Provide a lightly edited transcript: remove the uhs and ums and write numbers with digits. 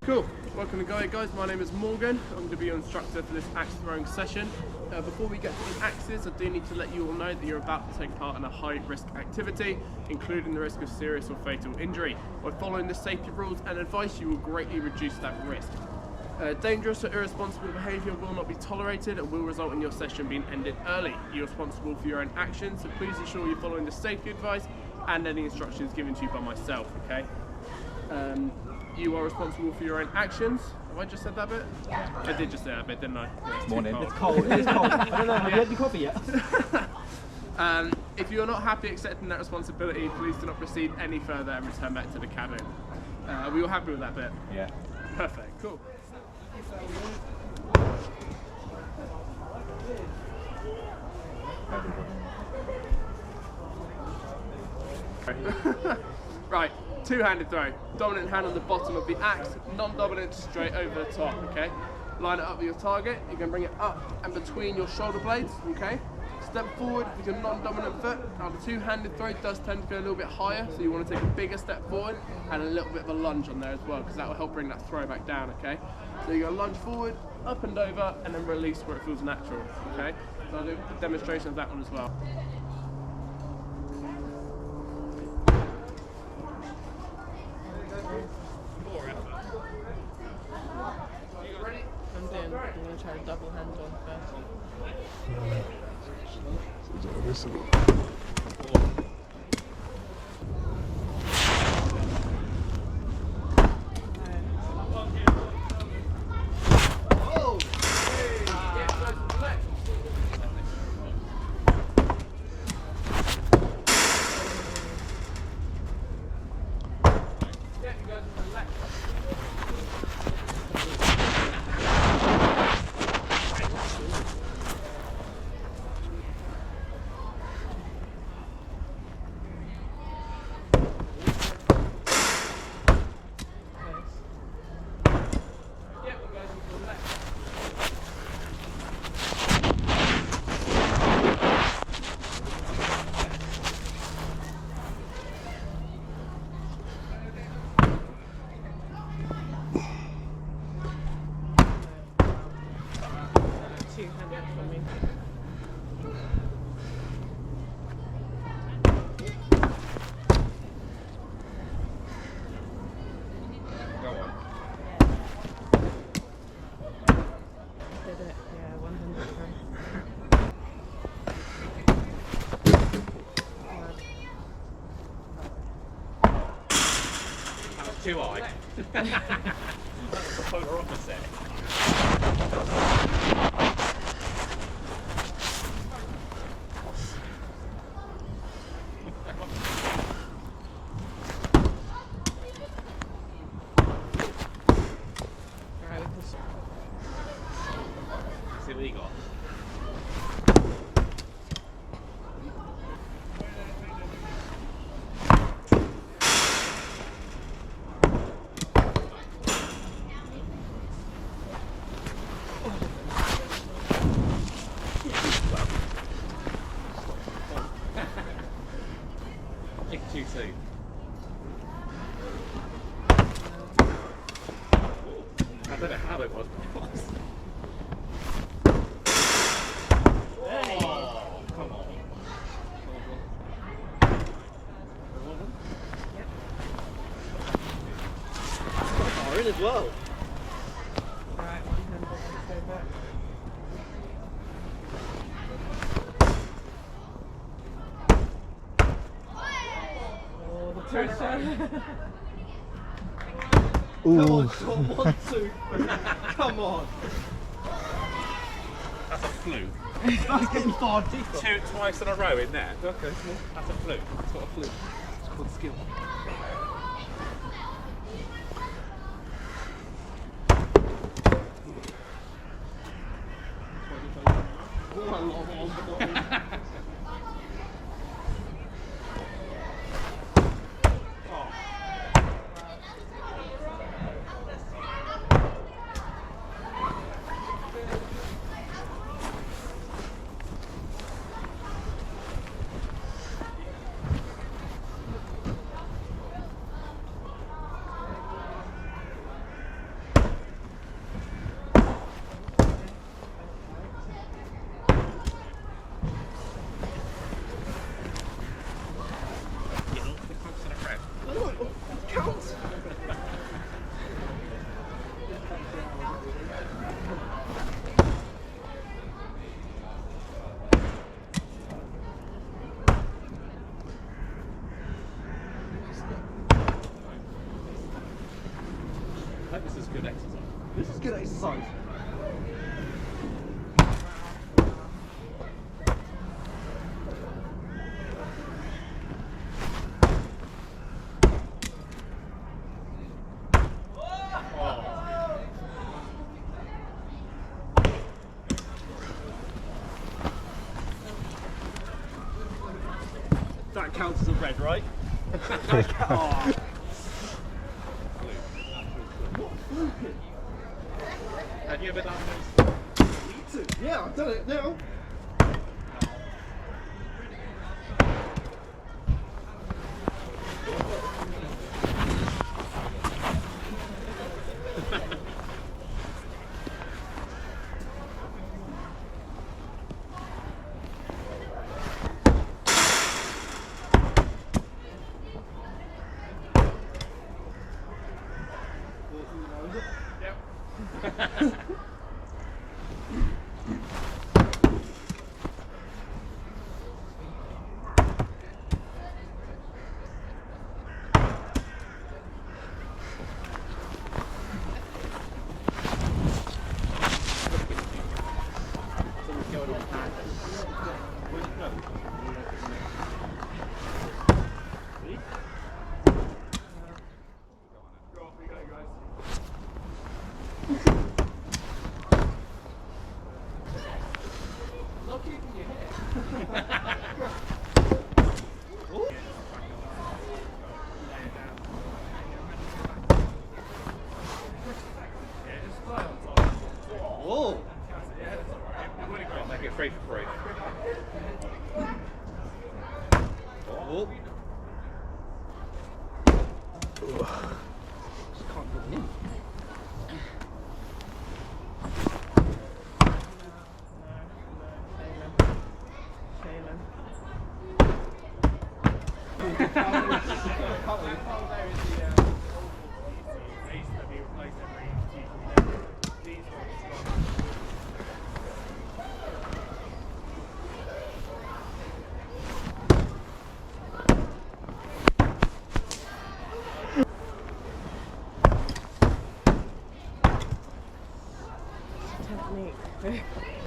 Cool, welcome to guys. My name is Morgan. I'm going to be your instructor for this axe throwing session. Before we get to the axes, I do need to let you all know that you're about to take part in a high risk activity, including the risk of serious or fatal injury. By following the safety rules and advice, you will greatly reduce that risk. Dangerous or irresponsible behaviour will not be tolerated and will result in your session being ended early. You're responsible for your own actions, so please ensure you're following the safety advice and any instructions given to you by myself, okay? You are responsible for your own actions. Have I just said that bit? Yeah. I did just say that bit, didn't I? Yeah, Morning. It's cold. It is cold. I don't know. Have you had your coffee yet? If you are not happy accepting that responsibility, please do not proceed any further and return back to the cabin. Are we all happy with that bit? Yeah. Perfect. Cool. Right, two-handed throw. Dominant hand on the bottom of the axe, non-dominant straight over the top, okay? Line it up with your target. You can bring it up and between your shoulder blades, okay? Step forward with your non-dominant foot. Now the two-handed throw does tend to go a little bit higher, so you want to take a bigger step forward and a little bit of a lunge on there as well, because that will help bring that throw back down, okay? So you're going to lunge forward, up and over, and then release where it feels natural, okay? So I'll do a demonstration of that one as well. I'm going to try to double hand on first. Two-handed for me. Go on. Did it? Yeah, 100 throw. That was too high. That's the polar opposite. See what you got. Kick too soon. I don't know how it was, but it was. Oh, come on. Are in as well. Right, one hand on the back. Oh, the pressure. Come on, Sean, 1, 2. Come on. That's a fluke. That's getting far deeper. Twice in a row in there. Okay, That's a fluke. it's not a fluke. It's called skill. This is good exercise. That counts as a red, right? Oh. Have you ever done this? Yeah, I've done it now. Whoa! Make it 3 for 3. Oh. Just can't get in. Technique.